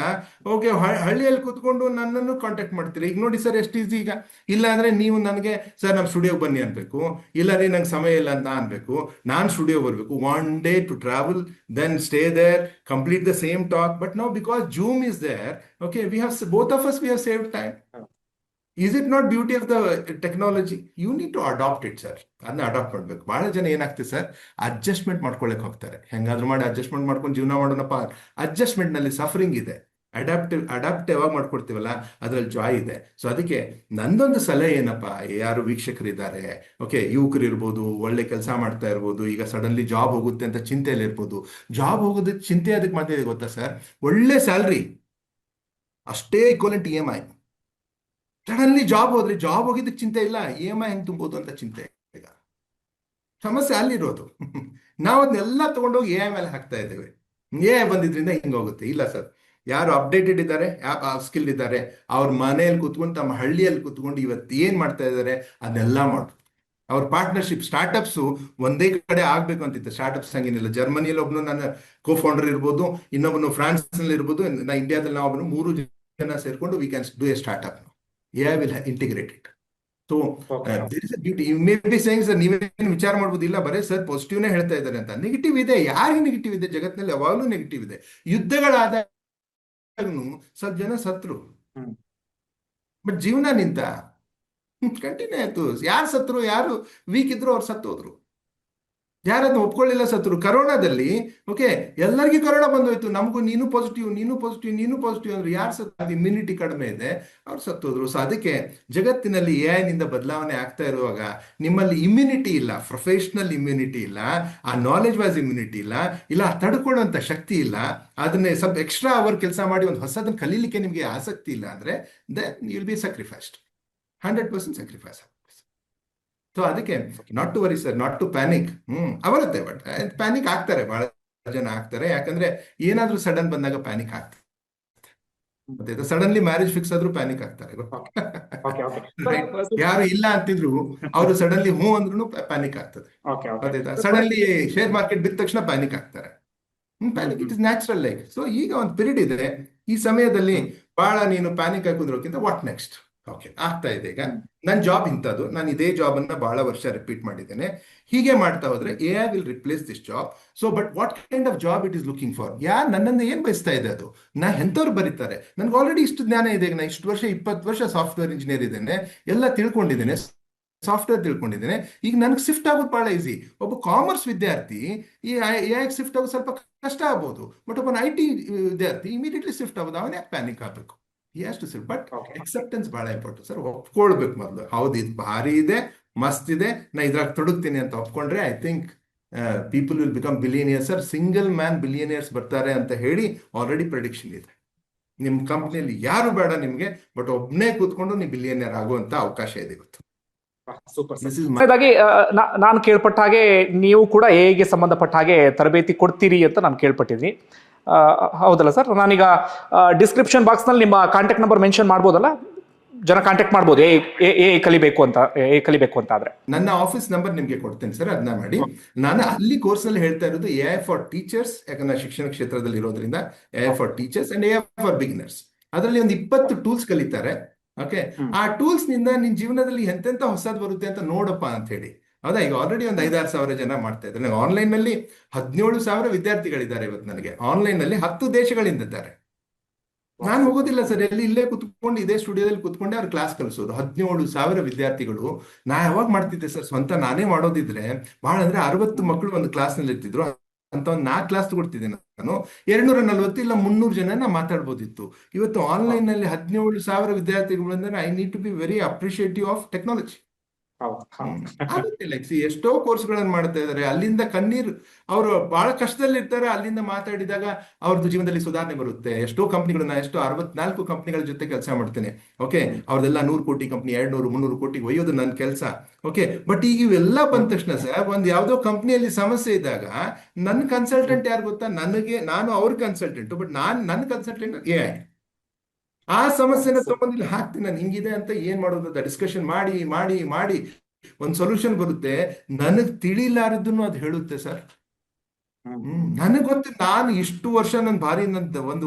ಓಕೆ ಹಳ್ಳಿಯಲ್ಲಿ ಕೂತ್ಕೊಂಡು ನನ್ನನ್ನು ಕಾಂಟ್ಯಾಕ್ಟ್ ಮಾಡ್ತೀರಿ. ಈಗ ನೋಡಿ ಸರ್ ಎಷ್ಟು ಈಸಿ. ಈಗ ಇಲ್ಲ ಅಂದ್ರೆ ನೀವು ನನಗೆ ಸರ್ ನಮ್ಮ ಸ್ಟುಡಿಯೋಗೆ ಬನ್ನಿ ಅನ್ಬೇಕು, ಇಲ್ಲ ರೀ ನಂಗೆ ಸಮಯ ಇಲ್ಲ ಅಂತ ಅನ್ಬೇಕು, ನಾನು ಸ್ಟುಡಿಯೋ ಬರಬೇಕು, 1 day to travel, then stay there, complete the same talk. But now because Zoom is there, okay, we have, both of us, we have saved time. Is it not beauty of the technology? You need to adopt it, sir. ಅದನ್ನ adapt ಮಾಡ್ಬೇಕು. ಬಹಳ ಜನ ಏನಾಗ್ತದೆ sir, adjustment ಮಾಡ್ಕೊಳಕ್ ಹೋಗ್ತಾರೆ. ಹೆಂಗಾದ್ರೂ ಮಾಡಿ adjustment ಮಾಡ್ಕೊಂಡು ಜೀವನ ಮಾಡೋಣಪ್ಪ. ಅಡ್ಜಸ್ಟ್ಮೆಂಟ್ ನಲ್ಲಿ ಸಫರಿಂಗ್ ಇದೆ. ಅಡಾಪ್ಟ್ ಯಾವಾಗ ಮಾಡ್ಕೊಡ್ತೀವಲ್ಲ ಅದ್ರಲ್ಲಿ ಜಾಯ್ ಇದೆ. ಸೊ ಅದಕ್ಕೆ ನಂದೊಂದು ಸಲಹೆ ಏನಪ್ಪ, ಯಾರು ವೀಕ್ಷಕರಿದ್ದಾರೆ, ಓಕೆ, ಯುವಕರು ಇರ್ಬೋದು, ಒಳ್ಳೆ ಕೆಲಸ ಮಾಡ್ತಾ ಇರ್ಬೋದು, ಈಗ ಸಡನ್ಲಿ ಜಾಬ್ ಹೋಗುತ್ತೆ ಅಂತ ಚಿಂತೆಯಲ್ಲಿ ಇರ್ಬೋದು. ಜಾಬ್ ಹೋಗೋದಕ್ಕೆ ಚಿಂತೆ ಅದಕ್ಕೆ ಮಾತಿದೆ ಗೊತ್ತಾ ಸರ್, ಒಳ್ಳೆ ಸ್ಯಾಲ್ರಿ ಅಷ್ಟೇ ಈಕ್ವಲೆಂಟ್ EMI. ಸಡನ್ಲಿ ಜಾಬ್ ಹೋದ್ರೆ, ಜಾಬ್ ಹೋಗಿದ್ದಕ್ಕೆ ಚಿಂತೆ ಇಲ್ಲ, EMI ಹೆಂಗ್ ತುಂಬೋದು ಅಂತ ಚಿಂತೆ. ಈಗ ಸಮಸ್ಯೆ ಅಲ್ಲಿರೋದು. ನಾವು ಅದನ್ನೆಲ್ಲ ತಗೊಂಡೋಗಿ AI ಮೇಲೆ ಹಾಕ್ತಾ ಇದ್ದೇವೆ. AI ಬಂದಿದ್ರಿಂದ ಹಿಂಗೆ ಹೋಗುತ್ತೆ. ಇಲ್ಲ ಸರ್, ಯಾರು ಅಪ್ಡೇಟೆಡ್ ಇದ್ದಾರೆ, ಸ್ಕಿಲ್ ಇದ್ದಾರೆ, ಅವ್ರ ಮನೆಯಲ್ಲಿ ಕೂತ್ಕೊಂಡು, ತಮ್ಮ ಹಳ್ಳಿಯಲ್ಲಿ ಕೂತ್ಕೊಂಡು ಇವತ್ತು ಏನ್ ಮಾಡ್ತಾ ಇದ್ದಾರೆ ಅದನ್ನೆಲ್ಲ ಮಾಡು. ಅವ್ರ ಪಾರ್ಟ್ನರ್ಶಿಪ್ ಸ್ಟಾರ್ಟ್ಅಪ್ಸ್ ಒಂದೇ ಕಡೆ ಆಗ್ಬೇಕು ಅಂತಿತ್ತು. ಸ್ಟಾರ್ಟ್ಅಪ್ಸ್ ಹಂಗೇನಿಲ್ಲ. ಜರ್ಮನಿಯಲ್ಲಿ ಒಬ್ನು ನನ್ನ ಕೋ ಫೌಂಡರ್ ಇರ್ಬೋದು, ಇನ್ನೊಬ್ಬನು ಫ್ರಾನ್ಸ್ ನಲ್ಲಿ ಇರ್ಬೋದು, ನಾ ಇಂಡಿಯಾದಲ್ಲಿ ನಾವು 3 ಜನ ಸೇರ್ಕೊಂಡು we can do a startup. We will integrate it. So okay. There is a beauty. Maybe saying sir ನೀವೇನು ವಿಚಾರ ಮಾಡ್ಬೋದು, ಇಲ್ಲ ಬರೀ ಸರ್ ಪಾಸಿಟಿವ್ನೇ ಹೇಳ್ತಾ ಇದ್ದಾರೆ ಅಂತ. ನೆಗೆಟಿವ್ ಇದೆ, ಯಾರಿಗೆ ನೆಗೆಟಿವ್ ಇದೆ? ಜಗತ್ತಿನಲ್ಲಿ ಯಾವಾಗಲೂ ನೆಗೆಟಿವ್ ಇದೆ. ಯುದ್ಧಗಳಾದಾಗನು ಸ್ವಲ್ಪ ಜನ ಸತ್ರು, ಬಟ್ ಜೀವನ ನಿಂತ ಕಂಟಿನ್ಯೂ ಆಯ್ತು. ಯಾರು ಸತ್ರು, ಯಾರು ವೀಕ್ ಇದ್ರು ಅವ್ರು ಸತ್ತೋದ್ರು, ಯಾರನ್ನು ಒಪ್ಕೊಳ್ಳಿಲ್ಲ ಸತ್ರು. ಕರೋನಾದಲ್ಲಿ ಓಕೆ ಎಲ್ಲರಿಗೂ ಕರೋನಾ ಬಂದೋಯ್ತು, ನಮಗೂ ನೀನು ಪಾಸಿಟಿವ್ ನೀನು ಪಾಸಿಟಿವ್ ನೀನು ಪಾಸಿಟಿವ್ ಅಂದ್ರೆ ಯಾರು ಸತ್ತು? ಇಮ್ಯುನಿಟಿ ಕಡಿಮೆ ಇದೆ, ಅವ್ರು ಸತ್ತೋದ್ರು. ಸೊ ಅದಕ್ಕೆ ಜಗತ್ತಿನಲ್ಲಿ ಎ ನಿಂದ ಬದಲಾವಣೆ ಆಗ್ತಾ ಇರುವಾಗ ನಿಮ್ಮಲ್ಲಿ ಇಮ್ಯುನಿಟಿ ಇಲ್ಲ, ಪ್ರೊಫೆಷನಲ್ ಇಮ್ಯುನಿಟಿ ಇಲ್ಲ, ಆ ನಾಲೆಜ್ ವೈಸ್ ಇಮ್ಯುನಿಟಿ ಇಲ್ಲ ತಡ್ಕೊಳ್ಳುವಂತ ಶಕ್ತಿ ಇಲ್ಲ, ಅದನ್ನೇ ಸ್ವಲ್ಪ ಎಕ್ಸ್ಟ್ರಾ ಅವರ್ ಕೆಲಸ ಮಾಡಿ ಒಂದು ಹೊಸದನ್ನು ಕಲೀಲಿಕ್ಕೆ ನಿಮಗೆ ಆಸಕ್ತಿ ಇಲ್ಲ ಅಂದ್ರೆ then you will be sacrificed. 100% sacrifice. So ಅದಕ್ಕೆ not to worry sir, not to panic. ಅವರುತ್ತೆ, ಬಟ್ ಪ್ಯಾನಿಕ್ ಆಗ್ತಾರೆ, ಬಹಳ ಜನ ಆಗ್ತಾರೆ. ಯಾಕಂದ್ರೆ ಏನಾದ್ರೂ ಸಡನ್ ಬಂದಾಗ ಪ್ಯಾನಿಕ್ ಆಗ್ತಾರೆ. ಮತ್ತೆ ಸಡನ್ಲಿ ಮ್ಯಾರೇಜ್ ಫಿಕ್ಸ್ ಆದ್ರೂ ಪ್ಯಾನಿಕ್ ಆಗ್ತಾರೆ. ಯಾರು ಇಲ್ಲ ಅಂತಿದ್ರು ಅವರು ಸಡನ್ಲಿ ಹ್ಞೂ ಅಂದ್ರೂ ಪ್ಯಾನಿಕ್ ಆಗ್ತದೆ. ಗೊತ್ತಾಯ್ತಾ? ಸಡನ್ಲಿ ಶೇರ್ ಮಾರ್ಕೆಟ್ ಬಿದ್ದ ತಕ್ಷಣ ಪ್ಯಾನಿಕ್ ಆಗ್ತಾರೆ. Panic it is natural like. So ಈಗ ಒಂದು ಪೀರಿಯಡ್ ಇದೆ, ಈ ಸಮಯದಲ್ಲಿ ಬಹಳ ನೀನು ಪ್ಯಾನಿಕ್ ಹಾಕಿದ್ರೋಕ್ಕಿಂತ ವಾಟ್ ನೆಕ್ಸ್ಟ್? ಓಕೆ ಆಗ್ತಾ ಇದೆ. ಈಗ ನನ್ನ ಜಾಬ್ ಇಂಥದ್ದು, ನಾನು ಇದೇ ಜಾಬ್ ಅನ್ನ ಬಹಳ ವರ್ಷ ರಿಪೀಟ್ ಮಾಡಿದ್ದೇನೆ. ಹೀಗೆ ಮಾಡ್ತಾ ಹೋದ್ರೆ AI will replace this job. So but what kind of job it is looking for? ನನ್ನನ್ನು ಏನ್ ಬಯಸ್ತಾ ಇದೆ ಅದು? ಎಂಥವ್ರು ಬರೀತಾರೆ? ನನ್ಗೆ ಆಲ್ರೆಡಿ ಇಷ್ಟು ಜ್ಞಾನ ಇದೆ. ನಾ ಇಷ್ಟು ವರ್ಷ 20 ವರ್ಷ ಸಾಫ್ಟ್ವೇರ್ ಇಂಜಿನಿಯರ್ ಇದ್ದೇನೆ, ಎಲ್ಲ ತಿಳ್ಕೊಂಡಿದ್ದೇನೆ, ಸಾಫ್ಟ್ವೇರ್ ತಿಳ್ಕೊಂಡಿದ್ದೇನೆ. ಈಗ ನನಗೆ ಶಿಫ್ಟ್ ಆಗೋದು ಬಹಳ ಈಸಿ. ಒಬ್ಬ ಕಾಮರ್ಸ್ ವಿದ್ಯಾರ್ಥಿ ಈ AI ಶಿಫ್ಟ್ ಆಗೋದು ಸ್ವಲ್ಪ ಕಷ್ಟ ಆಗ್ಬೋದು, ಬಟ್ ಒಬ್ಬ IT ವಿದ್ಯಾರ್ಥಿ ಇಮಿಡಿಯೇಟ್ಲಿ ಶಿಫ್ಟ್ ಆಗೋದು. ಅವನೇ ಪ್ಯಾನಿಕ್ ಆಗಬೇಕು? ಬಟ್ ಎಕ್ಸೆಪ್ಟೆನ್ಸ್ ಬಹಳ ಇಂಪಾರ್ಟೆಂಟ್ ಸರ್. ಒಪ್ಕೊಳ್ಬೇಕು ಮೊದಲು, ಹೌದು ಇದು ಭಾರಿ ಇದೆ, ಮಸ್ತ್ ಇದೆ, ನಾ ಇದ್ರಾಗ ತೊಡಗ್ತೀನಿ ಅಂತ ಒಪ್ಕೊಂಡ್ರೆ I think people will become billionaires. Sir single man billionaires ಬರ್ತಾರೆ ಅಂತ ಹೇಳಿ ಆಲ್ರೆಡಿ ಪ್ರೆಡಿಕ್ಷನ್ ಇದೆ. ನಿಮ್ಮ ಕಂಪ್ನಿಯಲ್ಲಿ ಯಾರು ಬೇಡ ನಿಮ್ಗೆ, ಬಟ್ ಒಬ್ನೇ ಕೂತ್ಕೊಂಡು ನೀವು ಬಿಲಿಯನಿಯರ್ ಆಗುವಂತ ಅವಕಾಶ ಇದೆ ಇವತ್ತು. ಹಾಗಾಗಿ ನಾನು ಕೇಳ್ಪಟ್ಟ ಹಾಗೆ ನೀವು ಕೂಡ ಎಗೆ ಸಂಬಂಧಪಟ್ಟ ಹಾಗೆ ತರಬೇತಿ ಕೊಡ್ತೀರಿ ಅಂತ ನಾನು ಕೇಳ್ಪಟ್ಟಿದ್ದೀನಿ. ಹೌದಲ್ಲ ಸರ್? ನಾನೀಗ ಡಿಸ್ಕ್ರಿಪ್ಷನ್ ಬಾಕ್ಸ್ನಲ್ಲಿ ನಿಮ್ಮ ಕಾಂಟ್ಯಾಕ್ಟ್ ನಂಬರ್ ಮೆನ್ಷನ್ ಮಾಡ್ಬೋದಲ್ಲ, ಜನ ಕಾಂಟ್ಯಾಕ್ಟ್ ಮಾಡ್ಬೋದು ಎ ಕಲಿಬೇಕು ಅಂತ ಆದ್ರೆ. ನನ್ನ ಆಫೀಸ್ ನಂಬರ್ ನಿಮ್ಗೆ ಕೊಡ್ತೇನೆ ಸರ್, ಅದನ್ನ ಮಾಡಿ. ನಾನು ಅಲ್ಲಿ ಕೋರ್ಸ್ ನಲ್ಲಿ ಹೇಳ್ತಾ ಇರೋದು AI ಫಾರ್ ಟೀಚರ್ಸ್, ಯಾಕಂದ್ರೆ ಶಿಕ್ಷಣ ಕ್ಷೇತ್ರದಲ್ಲಿ ಇರೋದ್ರಿಂದ AI for teachers and AI for beginners. ಅದರಲ್ಲಿ ಒಂದು 20 ಟೂಲ್ಸ್ ಕಲಿತಾರೆ. ಓಕೆ, ಆ ಟೂಲ್ಸ್ ನಿಂದ ನಿನ್ ಜೀವನದಲ್ಲಿ ಎಂತೆಂತ ಹೊಸದ್ ಬರುತ್ತೆ ಅಂತ ನೋಡಪ್ಪ ಅಂತ ಹೇಳಿ. ಹೌದಾ? ಈಗ ಆಲ್ರೆಡಿ ಒಂದು 5-6 ಸಾವಿರ ಜನ ಮಾಡ್ತಾ ಇದ್ದಾರೆ. ಆನ್ಲೈನ್ ನಲ್ಲಿ 17,000 ವಿದ್ಯಾರ್ಥಿಗಳಿದ್ದಾರೆ ಇವತ್ತು. ನನಗೆ ಆನ್ಲೈನ್ ನಲ್ಲಿ 10 ದೇಶಗಳಿಂದ ಇದ್ದಾರೆ. ನಾನು ಹೋಗೋದಿಲ್ಲ ಸರ್, ಇಲ್ಲೇ ಕುತ್ಕೊಂಡು ಇದೇ ಸ್ಟುಡಿಯೋದಲ್ಲಿ ಕುತ್ಕೊಂಡೆ ಅವ್ರು ಕ್ಲಾಸ್ ಕಲಿಸೋದು. 17,000 ವಿದ್ಯಾರ್ಥಿಗಳು. ನಾ ಯಾವಾಗ ಮಾಡ್ತಿದ್ದೆ ಸರ್, ಸ್ವಂತ ನಾನೇ ಮಾಡೋದಿದ್ರೆ ಬಹಳ ಅಂದ್ರೆ 60 ಮಕ್ಕಳು ಒಂದು ಕ್ಲಾಸ್ ನಲ್ಲಿ ಇರ್ತಿದ್ರು ಅಂತ ಒಂದು 4 ಕ್ಲಾಸ್ ತಗೊಳ್ತಿದ್ದೆ ನಾನು. 240 ಇಲ್ಲ 300 ಜನ ಮಾತಾಡ್ಬೋದಿತ್ತು. ಇವತ್ತು ಆನ್ಲೈನ್ ನಲ್ಲಿ 17,000 ವಿದ್ಯಾರ್ಥಿಗಳು ಅಂದ್ರೆ I need to be very appreciative of technology. ಎಷ್ಟೋ ಕೋರ್ಸ್ಗಳನ್ನು ಮಾಡ್ತಾ ಇದ್ದಾರೆ. ಅಲ್ಲಿಂದ ಕಣ್ಣೀರು, ಅವರು ಬಹಳ ಕಷ್ಟದಲ್ಲಿ ಇರ್ತಾರೆ, ಅಲ್ಲಿಂದ ಮಾತಾಡಿದಾಗ ಅವ್ರದ್ದು ಜೀವನದಲ್ಲಿ ಸುಧಾರಣೆ ಬರುತ್ತೆ. ಎಷ್ಟೋ ಕಂಪ್ನಿಗಳನ್ನ, ಎಷ್ಟೋ 64 ಕಂಪ್ನಿಗಳ ಜೊತೆ ಕೆಲಸ ಮಾಡ್ತೇನೆ. ಓಕೆ, ಅವ್ರದೆಲ್ಲ 100 ಕೋಟಿ ಕಂಪ್ನಿ, 200-300 ಕೋಟಿ ಒಯ್ಯೋದು ನನ್ನ ಕೆಲಸ. ಓಕೆ, ಬಟ್ ಈಗ ಇವೆಲ್ಲ ಬಂದ ತಕ್ಷಣ ಸರ್, ಒಂದು ಯಾವ್ದೋ ಕಂಪ್ನಿಯಲ್ಲಿ ಸಮಸ್ಯೆ ಇದ್ದಾಗ ನನ್ನ ಕನ್ಸಲ್ಟೆಂಟ್ ಯಾರು ಗೊತ್ತಾ? ನಾನು ಅವ್ರ ಕನ್ಸಲ್ಟೆಂಟ್, ಬಟ್ ನನ್ನ ಕನ್ಸಲ್ಟೆಂಟ್ AI. ಆ ಸಮಸ್ಯೆನ ತಗೊಂಡಿಲ್ಲ ಹಾಕ್ತೀನಿ ನಾನು, ಹಿಂಗಿದೆ ಅಂತ ಏನ್ ಮಾಡೋದು ಅಂತ ಡಿಸ್ಕಷನ್ ಮಾಡಿ ಮಾಡಿ ಮಾಡಿ ಒಂದು ಸೊಲ್ಯೂಷನ್ ಬರುತ್ತೆ. ನನಗ್ ತಿಳಿಲಾರದನ್ನು ಅದು ಹೇಳುತ್ತೆ ಸರ್. ನನಗೆ ಗೊತ್ತು, ನಾನು ಇಷ್ಟು ವರ್ಷ ನನ್ನ ಭಾರಿ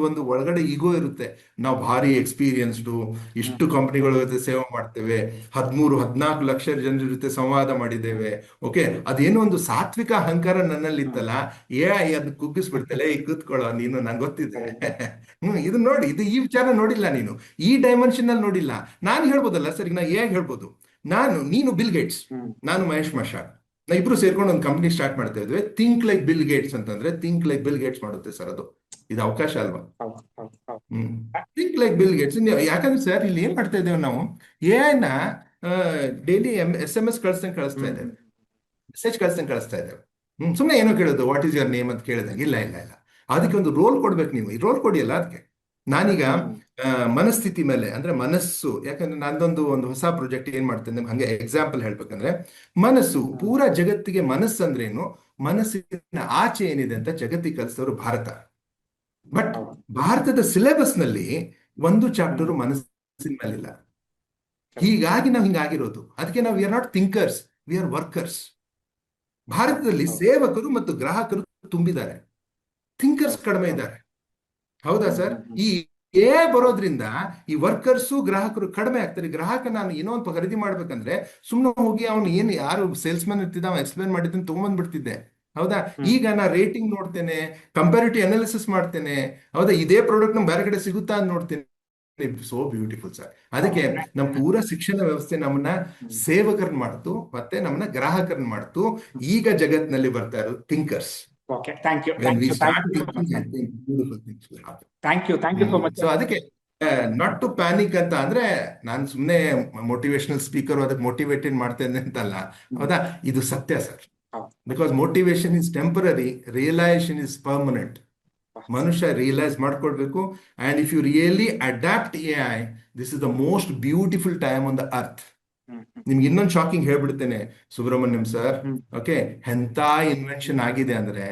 ಒಂದು ಒಳಗಡೆ ಈಗೋ ಇರುತ್ತೆ. ನಾವು ಭಾರಿ ಎಕ್ಸ್ಪೀರಿಯನ್ಸ್ಡು, ಇಷ್ಟು ಕಂಪ್ನಿಗಳ ಜೊತೆ ಸೇವೆ ಮಾಡ್ತೇವೆ, 13-14 ಲಕ್ಷ ಜನರ ಜೊತೆ ಸಂವಾದ ಮಾಡಿದ್ದೇವೆ. ಓಕೆ, ಅದೇನೋ ಒಂದು ಸಾತ್ವಿಕ ಅಹಂಕಾರ ನನ್ನಲ್ಲಿ ಇತ್ತಲ್ಲ, ಅದನ್ನ ಕುಗ್ಗಿಸ್ಬಿಡ್ತಲ್ಲ, ಈಗ ಕೂತ್ಕೊಳ್ಳೋ ನೀನು, ನಂಗೆ ಗೊತ್ತಿದೆ. ಇದು ನೋಡಿ, ಈ ವಿಚಾರ ನೋಡಿಲ್ಲ ನೀನು, ಈ ಡೈಮೆನ್ಷನ್ ಅಲ್ಲಿ ನೋಡಿಲ್ಲ. ನಾನು ಹೇಳ್ಬೋದಲ್ಲ ಸರ್, ಈಗ ನಾ ಹೇಳ್ಬೋದು, ನೀನು ಬಿಲ್ ಗೇಟ್ಸ್, ನಾನು ಮಹೇಶ್ ಮಶಾಲ್, ನಾ ಇಬ್ರು ಸೇರ್ಕೊಂಡು ಒಂದು ಕಂಪ್ನಿ ಸ್ಟಾರ್ಟ್ ಮಾಡ್ತಾ ಇದ್ವಿ. ಥಿಂಕ್ ಲೈಕ್ ಬಿಲ್ ಗೇಟ್ಸ್ ಅಂತಂದ್ರೆ ಥಿಂಕ್ ಲೈಕ್ ಬಿಲ್ ಗೇಟ್ಸ್ ಮಾಡುತ್ತೆ ಸರ್. ಇದು ಅವಕಾಶ ಅಲ್ವಾ? Think like bill Gates. ಯಾಕಂದ್ರೆ ಸರ್, ಇಲ್ಲಿ ಏನ್ ಮಾಡ್ತಾ ಇದ್ದೇವೆ ನಾವು, AI ಡೈಲಿ SMS ಕಳಿಸ್ತಾ ಇದ್ದೇವೆ, ಮೆಸೇಜ್ ಕಳಿಸ್ತಾ ಇದ್ದೇವೆ. ಸುಮ್ಮನೆ ಏನೋ ಕೇಳೋದು, ವಾಟ್ ಈಸ್ ಯುವರ್ ನೇಮ್ ಅಂತ ಕೇಳಿದಾಗ ಇಲ್ಲ, ಅದಕ್ಕೆ ಒಂದು ರೋಲ್ ಕೊಡ್ಬೇಕು. ನೀವು ಈ ರೋಲ್ ಕೊಡಿಯಲ್ಲ ಅದಕ್ಕೆ. ನಾನೀಗ ಮನಸ್ಥಿತಿ ಮೇಲೆ, ಅಂದ್ರೆ ಮನಸ್ಸು, ಯಾಕಂದ್ರೆ ನಂದೊಂದು ಹೊಸ ಪ್ರಾಜೆಕ್ಟ್ ಏನ್ ಮಾಡ್ತೇನೆ, ಹಂಗೆ ಎಕ್ಸಾಂಪಲ್ ಹೇಳ್ಬೇಕಂದ್ರೆ, ಮನಸ್ಸು ಪೂರಾ ಜಗತ್ತಿಗೆ ಮನಸ್ಸು ಅಂದ್ರೇನು, ಮನಸ್ಸಿನ ಆಚೆ ಏನಿದೆ ಅಂತ ಜಗತ್ತಿಗೆ ಕಲಿಸಿದವರು ಭಾರತ. ಬಟ್ ಭಾರತದ ಸಿಲೆಬಸ್ ನಲ್ಲಿ ಒಂದು ಚಾಪ್ಟರ್ ಮನಸ್ಸಿನ ಮೇಲಿಲ್ಲ. ಹೀಗಾಗಿ ನಾವು ಹಿಂಗಾಗಿರೋದು. ಅದಕ್ಕೆ ನಾವು we are not thinkers, we are workers. ಭಾರತದಲ್ಲಿ ಸೇವಕರು ಮತ್ತು ಗ್ರಾಹಕರು ತುಂಬಿದ್ದಾರೆ, ಥಿಂಕರ್ಸ್ ಕಡಿಮೆ ಇದ್ದಾರೆ. ಹೌದಾ ಸರ್? ಈ ಬರೋದ್ರಿಂದ ಈ ವರ್ಕರ್ಸು ಗ್ರಾಹಕರು ಕಡಿಮೆ ಆಗ್ತಾರೆ. ಗ್ರಾಹಕ ನಾನು ಏನೋ ಒಂದು ಖರೀದಿ ಮಾಡ್ಬೇಕಂದ್ರೆ ಸುಮ್ಮನೆ ಹೋಗಿ ಅವ್ನು ಏನು ಯಾರು ಸೇಲ್ಸ್ ಮ್ಯಾನ್ ಇರ್ತಿದ್ದ ಅವ್ನು ಎಕ್ಸ್ಪ್ಲೇನ್ ಮಾಡಿದ್ದನ್ನು ತಗೊಂಡ್ಬಂದ್ಬಿಡ್ತಿದ್ದೆ. ಹೌದಾ? ಈಗ ನಾ ರೇಟಿಂಗ್ ನೋಡ್ತೇನೆ, ಕಂಪ್ಯಾರಿಟಿವ್ ಅನಾಲಿಸಿಸ್ ಮಾಡ್ತೇನೆ. ಹೌದಾ? ಇದೇ ಪ್ರಾಡಕ್ಟ್ ನಮ್ಗೆ ಬೇರೆ ಕಡೆ ಸಿಗುತ್ತಾ ಅಂತ ನೋಡ್ತೇನೆ. So beautiful sir. ಅದಕ್ಕೆ ನಮ್ಮ ಪೂರ ಶಿಕ್ಷಣ ವ್ಯವಸ್ಥೆ ನಮ್ಮನ್ನ ಸೇವಕರನ್ನ ಮಾಡ್ತು, ಮತ್ತೆ ನಮ್ಮನ್ನ ಗ್ರಾಹಕರನ್ನ ಮಾಡ್ತು. ಈಗ ಜಗತ್ತಿನಲ್ಲಿ ಬರ್ತಾ ಇರೋದು thinkers. Okay, thank you. When we start thinking, I think beautiful things will happen. Thank you so much. So ಅದಕ್ಕೆ ನಾಟ್ ಟು ಪ್ಯಾನಿಕ್ ಅಂತ ಅಂದ್ರೆ ನಾನು ಸುಮ್ಮನೆ ಮೋಟಿವೇಶನಲ್ ಸ್ಪೀಕರ್ ಅದಕ್ಕೆ ಮೋಟಿವೇಟೆಡ್ ಮಾಡ್ತೇನೆ ಅಂತಲ್ಲ. ಹೌದಾ? ಇದು ಸತ್ಯ sir. Because motivation is temporary, realisation is permanent. ಮನುಷ್ಯ ರಿಯಲೈಸ್ ಮಾಡ್ಕೊಳ್ಬೇಕು. And if you really adapt AI, this is the most beautiful time on the earth. ನಿಮ್ಗೆ ಇನ್ನೊಂದು ಶಾಕಿಂಗ್ ಹೇಳ್ಬಿಡ್ತೇನೆ ಸುಬ್ರಹ್ಮಣ್ಯಂ ಸರ್. ಓಕೆ, ಎಂತ ಇನ್ವೆನ್ಷನ್ ಆಗಿದೆ ಅಂದ್ರೆ,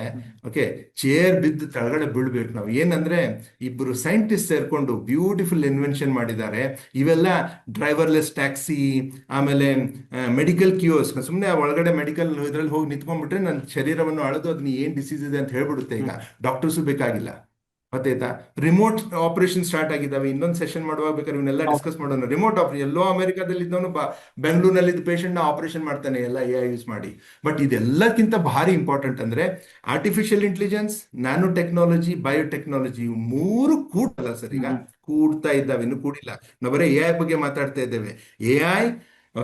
ಓಕೆ, ಚೇರ್ ಬಿದ್ದು ಕೆಳಗಡೆ ಬೀಳ್ಬೇಕು ನಾವು. ಏನಂದ್ರೆ ಇಬ್ಬರು ಸೈಂಟಿಸ್ಟ್ ಸೇರ್ಕೊಂಡು ಬ್ಯೂಟಿಫುಲ್ ಇನ್ವೆನ್ಷನ್ ಮಾಡಿದ್ದಾರೆ. ಇವೆಲ್ಲ ಡ್ರೈವರ್ಲೆಸ್ ಟ್ಯಾಕ್ಸಿ, ಆಮೇಲೆ ಮೆಡಿಕಲ್ ಕ್ಯೂರ್ಸ್. ಸುಮ್ಮನೆ ಒಳಗಡೆ ಮೆಡಿಕಲ್ ಇದ್ರಲ್ಲಿ ಹೋಗಿ ನಿಂತ್ಕೊಂಡ್ಬಿಟ್ರೆ ನನ್ನ ಶರೀರವನ್ನು ಅಳೆದು ಅದನ್ನ ಏನ್ ಡಿಸೀಸ್ ಇದೆ ಅಂತ ಹೇಳ್ಬಿಡುತ್ತೆ. ಈಗ ಡಾಕ್ಟರ್ಸು ಬೇಕಾಗಿಲ್ಲ. ಗೊತ್ತಾಯ್ತಾ? ರಿಮೋಟ್ ಆಪರೇಷನ್ ಸ್ಟಾರ್ಟ್ ಆಗಿದ್ದಾವೆ. ಇನ್ನೊಂದು ಸೆಷನ್ ಮಾಡುವಾಗ ಬೇಕಾದ್ರೆ ಇವನ್ನೆಲ್ಲ ಡಿಸ್ಕಸ್ ಮಾಡೋಣ. ರಿಮೋಟ್ ಆಪರೇಷನ್ ಎಲ್ಲೋ ಅಮೆರಿಕಾದಲ್ಲಿ ಇದ್ದವನು ಬೆಂಗಳೂರಿನಲ್ಲಿ ಪೇಷಂಟ್ ನ ಆಪರೇಷನ್ ಮಾಡ್ತಾನೆ ಎಲ್ಲ AI ಯೂಸ್ ಮಾಡಿ. ಬಟ್ ಇದೆಲ್ಲಕ್ಕಿಂತ ಭಾರಿ ಇಂಪಾರ್ಟೆಂಟ್ ಅಂದ್ರೆ artificial intelligence, nano technology, biotechnology, ಮೂರು ಕೂಡಲ್ಲ ಸರ್. ಈಗ ಕೂಡ್ತಾ ಇದ್ದಾವೆ, ಇನ್ನು ಕೂಡಿಲ್ಲ. ನಾವು ಬರೀ AI ಬಗ್ಗೆ ಮಾತಾಡ್ತಾ ಇದ್ದೇವೆ. AI,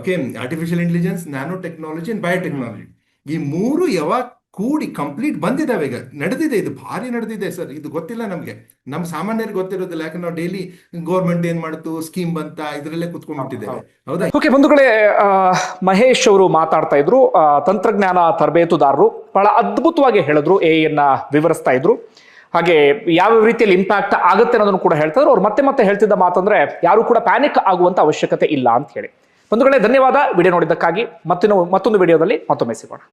okay, artificial intelligence, nano technology and biotechnology, ಈ ಮೂರು ಯಾವಾಗ ಕೂಡಿ ಕಂಪ್ಲೀಟ್ ಬಂದಿದ್ದಾವೆ. ಈಗ ನಡೆದಿದೆ, ಇದು ಭಾರಿ ನಡೆದಿದೆ ಸರ್. ಇದು ಗೊತ್ತಿಲ್ಲ ನಮ್ಗೆ, ನಮ್ಮ ಸಾಮಾನ್ಯರಿಗೆ ಗೊತ್ತಿರೋದಿಲ್ಲ. ಯಾಕಂದ್ರೆ ನಾವು ಡೈಲಿ ಗೌರ್ಮೆಂಟ್ ಏನ್ ಮಾಡ್ತು, ಸ್ಕೀಮ್ ಬಂತ, ಇದ್ರಲ್ಲೇ ಕುತ್ಕೊಂಡ್ಬಿಟ್ಟಿದ್ದೇವೆ. ಹೌದಾ? ಓಕೆ ಬಂಧುಗಳೇ, ಮಹೇಶ್ ಅವರು ಮಾತಾಡ್ತಾ ಇದ್ರು, ತಂತ್ರಜ್ಞಾನ ತರಬೇತುದಾರರು. ಬಹಳ ಅದ್ಭುತವಾಗಿ ಹೇಳಿದ್ರು, AI ವಿವರಿಸ್ತಾ ಇದ್ರು. ಹಾಗೆ ಯಾವ ರೀತಿಯಲ್ಲಿ ಇಂಪ್ಯಾಕ್ಟ್ ಆಗುತ್ತೆ ಅನ್ನೋದನ್ನು ಕೂಡ ಹೇಳ್ತಾ ಇದ್ರು. ಅವ್ರು ಮತ್ತೆ ಹೇಳ್ತಿದ್ದ ಮಾತಂದ್ರೆ, ಯಾರು ಕೂಡ ಪ್ಯಾನಿಕ್ ಆಗುವಂತ ಅವಶ್ಯಕತೆ ಇಲ್ಲ ಅಂತ ಹೇಳಿ. ಬಂಧುಗಳೇ, ಧನ್ಯವಾದ ವಿಡಿಯೋ ನೋಡಿದ್ದಕ್ಕಾಗಿ. ಮತ್ತೊಂದು ವಿಡಿಯೋದಲ್ಲಿ ಮತ್ತೊಮ್ಮೆ ಸಿಗೋಣ.